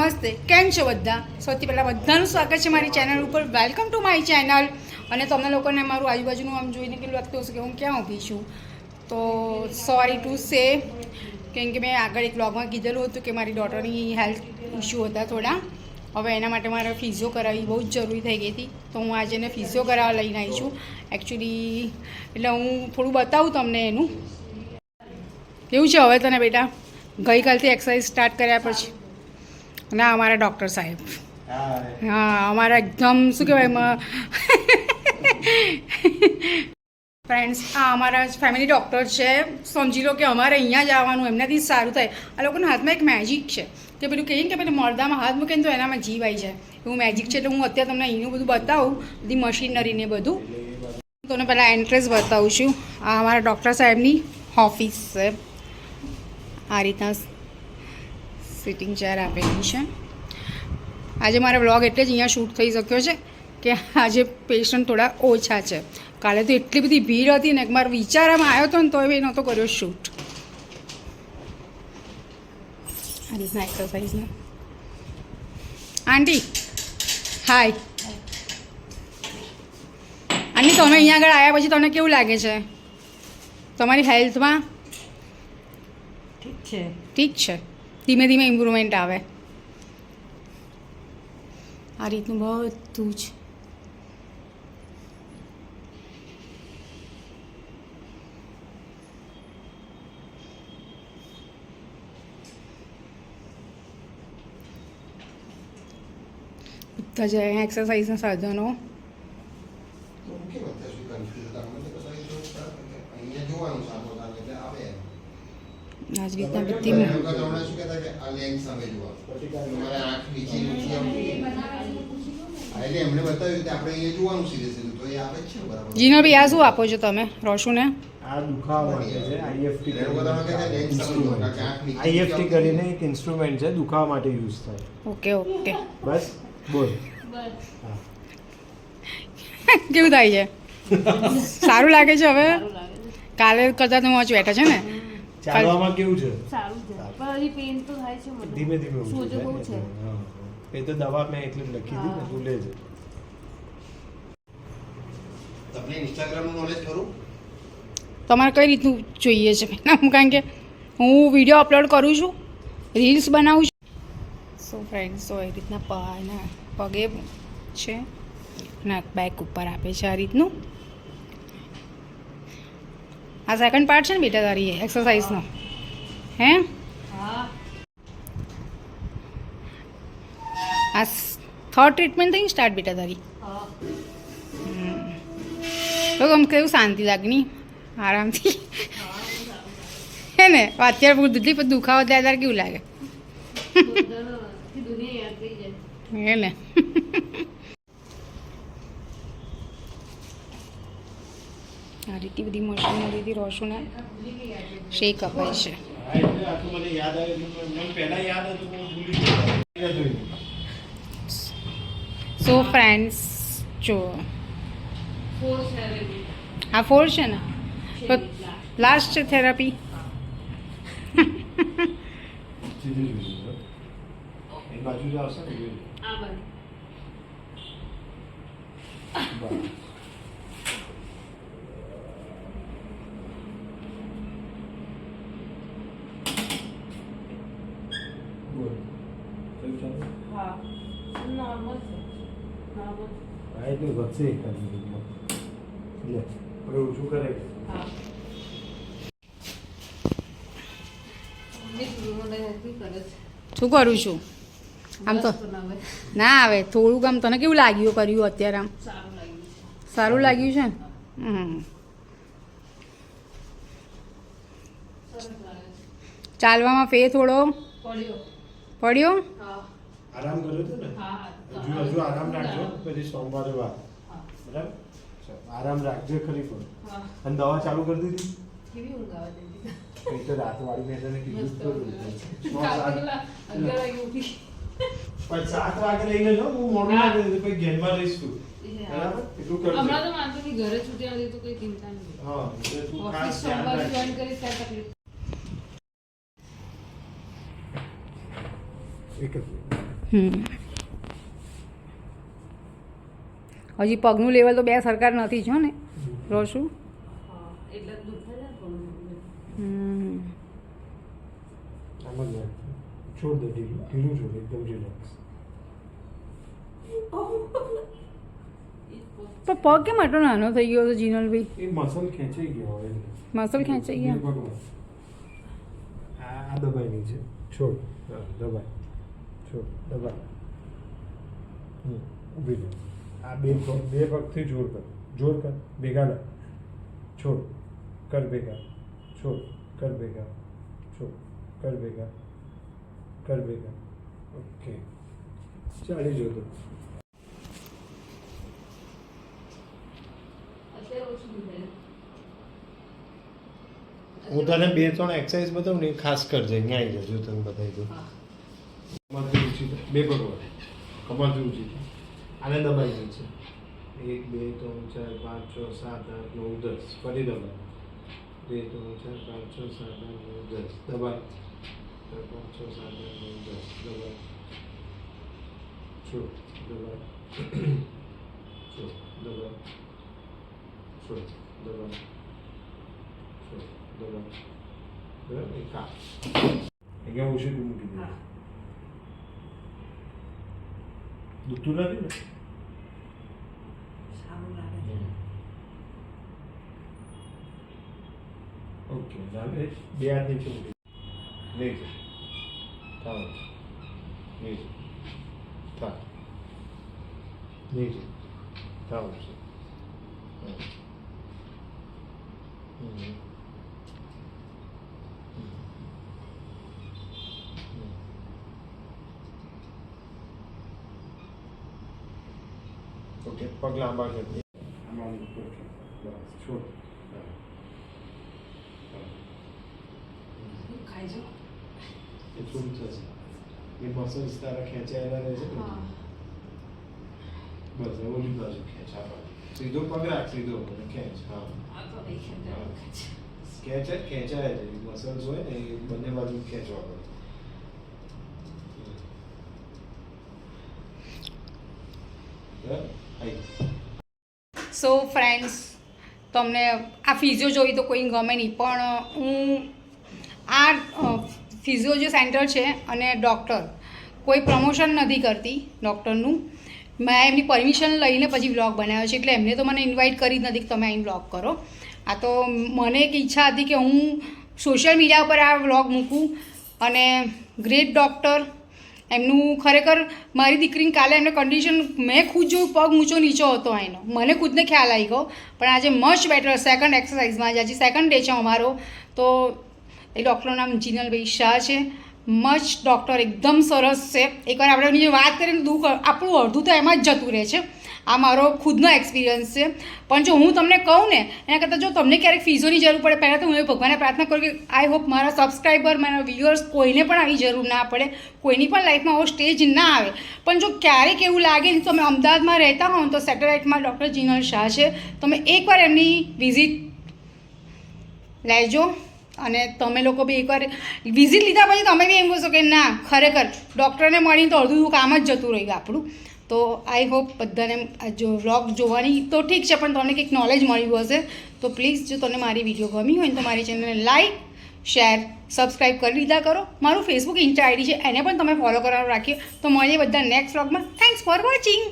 નમસ્તે, કેમ છો બધા? સૌથી પહેલાં બધાનું સ્વાગત છે મારી ચેનલ ઉપર. Welcome to my channel. અને તમને લોકોને મારું આજુબાજુનું આમ જોઈને કેટલું લાગતું હશે કે હું ક્યાં ઊભી છું. તો સોરી ટુ સે, કેમ કે મેં આગળ એક વ્લોગમાં કીધેલું હતું કે મારી ડોટરની હેલ્થ ઇસ્યુ હતા થોડા. હવે એના માટે મારે ફિઝિયો કરાવવી બહુ જ જરૂરી થઈ ગઈ હતી. તો હું આજે એને ફિઝિયો કરાવવા લઈને આવી છું એકચ્યુઅલી. એટલે હું થોડું બતાવું તમને એનું કેવું છે. હવે તને બેટા ગઈકાલથી એક્સરસાઇઝ સ્ટાર્ટ કર્યા પછી ના અમારા ડૉક્ટર સાહેબ, હા અમારા એકદમ શું કહેવાય ફ્રેન્ડ્સ, આ અમારા ફેમિલી ડૉક્ટર છે. સમજી લો કે અમારે અહીંયા જ આવવાનું, એમનાથી જ સારું થાય. આ લોકોના હાથમાં એક મેજિક છે કે પેલું કહીએ કે પેલું મળદામાં હાથ મૂકે ને તો એનામાં જીવ આવી જાય, એવું મેજિક છે. એટલે હું અત્યારે તમને અહીંનું બધું બતાવું, બધી મશીનરીને બધું. તમને પહેલાં એન્ટ્રન્સ બતાવું છું. આ અમારા ડૉક્ટર સાહેબની ઓફિસ છે. આ રીતના સિટિંગ ચેર આપેલી છે. આજે મારા વ્લોગ એટલે જ અહીંયા શૂટ થઈ શક્યો છે કે આજે પેશન્ટ થોડા ઓછા છે. કાલે તો એટલી બધી ભીડ હતી ને કે મારો વિચારમાં આવ્યો હતો ને તો એ નહોતો કર્યો શૂટ. આ રીતના એક્સરસાઇઝને આંટી હાય આંટી, તમે અહીંયા આગળ આવ્યા પછી તમને કેવું લાગે છે તમારી હેલ્થમાં? ઠીક છે, ઠીક છે, ધીમે ધીમે ઇમ્પ્રુવમેન્ટ આવે. આ રીતનું બધું જ. બધા જ એક્સરસાઇઝના સાધનો. આ જ રીતના બધી જીનો ભાઈ આ શું આપો છો તમે રોશુને? આ દુખાવા માટે છે. આઈએફટી કરીને એક ઇન્સ્ટ્રુમેન્ટ છે, દુખાવા માટે યુઝ થાય. ઓકે ઓકે, બસ બોલ. કેવું થાય છે? સારું લાગે છે હવે? કાલે કરતાં તો મોચ બેઠા છે ને. ચાલવામાં કેવું છે? સારું છે, પણ હજી પેઇન તો થાય છે મને. ધીમે ધીમે સોજો બહુ છે. એ તો દવા મેં એટલે લખી હતી ને, તું લેજે. તમને ઇન્સ્ટાગ્રામનું નોલેજ ખરું? તમારે કઈ રીતનું જોઈએ છે? કારણ કે હું વિડીયો અપલોડ કરું છું, રીલ્સ બનાવું છું. સો ફ્રેન્ડ્સ, તો એ રીતના પગે છે ને બેક ઉપર આપે છે આ રીતનું. આ સેકન્ડ પાર્ટ છે ને બેટા તારી એક્સરસાઇઝનો? હે આ થર્ડ ટ્રીટમેન્ટ થઈ સ્ટાર્ટ બેટા તારી? તો તમને કેવું શાંતિ લાગે નહીં? આરામથી હે ને? અત્યારે પૂરતી પણ દુખાવો થાય ત્યારે કેવું લાગે હે ને? આ રીતે બધી મશીનરીથી રોશુને શેક અપાય છે. સો ફ્રેન્ડ્સ, જો આ 4 છે ને, તો લાસ્ટ છે થેરાપી. શું કરું છું આમ તો ના આવે થોડુંક. આમ તને કેવું લાગ્યું કર્યું અત્યારે? આમ સારું લાગ્યું છે ને? ચાલવામાં ફેર થોડો પડ્યો. આરામ કર્યો હતો ને? હજુ આરામ રાખજો, પછી સોમવારે વાત. બરાબર, આરામ રાખજો ખરી પણ. અને દવા ચાલુ કરી દીધી? એ તો રાત વાળી મેં તને કીધું જ ખરું. પણ 7 વાગે લઈને જો, હું મોડું ના કરી પછી ઘેરમાં રહીશ તું. બરાબર, એટલું કરજો. હમણાં તો વાંધો નહીં, ઘરે છૂટ્યા નથી તો કોઈ ચિંતા નહીં. હા, એટલે તું ખાસ ઓફિસ ધ્યાન સોમવારે રાખજે. જોઈન કરીશ ત્યારે તકલીફ. એક જ હજી પગનું લેવલ તો બે સરકાર નથી છો ને રોશું એટલે દુખે ને થોડું આમ જ રાખ. છોડ દે ઢીલું ઢીલું છોડ એકદમ રિલેક્સ. તો પગ કેમ આટલો નાનો થઈ ગયો હતો જીનલભાઈ? એ મસલ ખેંચાઈ ગયો હવે. મસલ ખેંચાઈ ગયા? પગમાં આ દબાઈ નીચે છોડ. હા દબાઈ છોડ દબાઈ. ઊભી રહે. આ બે પગથી જોર કર ભેગા લા. છોડ કર ભેગા. છોડ કર ભેગા. છોડ કર ભેગા. કર ભેગા. ઓકે ચાલી જતો. અત્યારે ઓછું દુખે ને? હું તને 2-3 એક્સરસાઇઝ બતાવું ને એ ખાસ કરજે. અહીંયા આવી જજો તને બતાવી દઉં. કમરથી ઊંચી થાય. બે પગ વડે કમરથી ઊંચી થાય. આને દબાઈ જશે. 1 2 3 4 5 6 7 8 9 10. ફરી દબાઈ. 2 3 4 5 6 7 8 9 10. દબાઈ. 5 6 7 8 9 10. દબાઈ. છોડ દબાઈ. છોડ દબાઈ. છોડ દબાઈ. છોડ દબાઈ. બરાબર એક આ અહીંયા ઓછી મૂકી દે. દુખતું નથી ને? સારું લાગે છે. ઓકે ચાલે. બે હાથ નીચે મૂકી નીચે થાવ નીચે થાવ નીચે થાવ છે. ઓકે પગ લાંબા કરી આમાં ઉપર બસ છોડ. ખાઈ જાઓ. એ છોડી જશે. એ મસલ્સ તારા ખેંચાયેલા રહે છે ને. બસ ઓલી બાજુ ખેંચ આ બાજુ. સીધો પગ રાખ સીધો અને ખેંચ. હા આ તો નહીં ખેંચાય, ખેંચાય. ખેંચાય છે મસલ્સ હોય ને એ બંને બાજુ ખેંચવા પડે. બરાબર સો ફ્રેન્ડ્સ, તમને આ ફિઝિયો જોઈ તો કોઈ ગમે નહીં, પણ હું આ ફિઝિયો જે સેન્ટર છે અને ડૉક્ટર કોઈ પ્રમોશન નથી કરતી ડૉક્ટરનું. મેં એમની પરમિશન લઈને પછી વ્લોગ બનાવ્યો છે, એટલે એમને તો મને ઇન્વાઇટ કરી જ નથી કે તમે અહીં વ્લોગ કરો. આ તો મને એક ઈચ્છા હતી કે હું સોશિયલ મીડિયા ઉપર આ વ્લોગ મૂકું. અને ગ્રેટ ડૉક્ટર એમનું ખરેખર મારી દીકરીને કાલે એમને કન્ડિશન મેં ખુદ જોયું, પગ ઊંચો નીચો હતો એનો, મને ખુદને ખ્યાલ આવી ગયો. પણ આજે મચ બેટર સેકન્ડ એક્સરસાઇઝમાં આજે સેકન્ડ ડે છે અમારો. તો એ ડૉક્ટરનું નામ જીનલભાઈ શાહ છે. મચ ડૉક્ટર એકદમ સરસ છે. એકવાર આપણે એની જે વાત કરીએ તો દુઃખ આપણું અડધું તો એમાં જ જતું રહે છે. આ મારો ખુદનો એક્સપિરિયન્સ છે. પણ જો હું તમને કહું ને એના કરતાં જો તમને ક્યારેક ફીઝોની જરૂર પડે, પહેલાં તો હું એ ભગવાનને પ્રાર્થના કરું કે આઈ હોપ મારા સબસ્ક્રાઈબર, મારા વ્યુઅર્સ કોઈને પણ આવી જરૂર ના પડે, કોઈની પણ લાઈફમાં આવો સ્ટેજ ના આવે. પણ જો ક્યારેક એવું લાગે ને, તમે અમદાવાદમાં રહેતા હો તો સેટેલાઇટમાં ડૉક્ટર જીનલ શાહ છે, તમે એકવાર એમની વિઝિટ લેજો. અને તમે લોકો બી એકવાર વિઝિટ લીધા પછી તમે બી એમ કહેશો કે ના ખરેખર ડૉક્ટરને મળીને તો અડધું કામ જ જતું રહ્યું આપણું. તો આઈ હોપ બધાને જો વ્લોગ જોવાની તો ઠીક છે, પણ તમને કંઈક નોલેજ મળ્યું હશે. તો પ્લીઝ જો તમને મારી વિડીયો ગમી હોય તો મારી ચેનલને લાઈક, શેર, સબસ્ક્રાઈબ કરી લીધા કરો. મારું ફેસબુક ઇન્સ્ટા આઈડી છે એને પણ તમે ફોલો કરવાનું રાખીએ. તો મળીએ બધા નેક્સ્ટ વ્લોગમાં. Thanks for watching.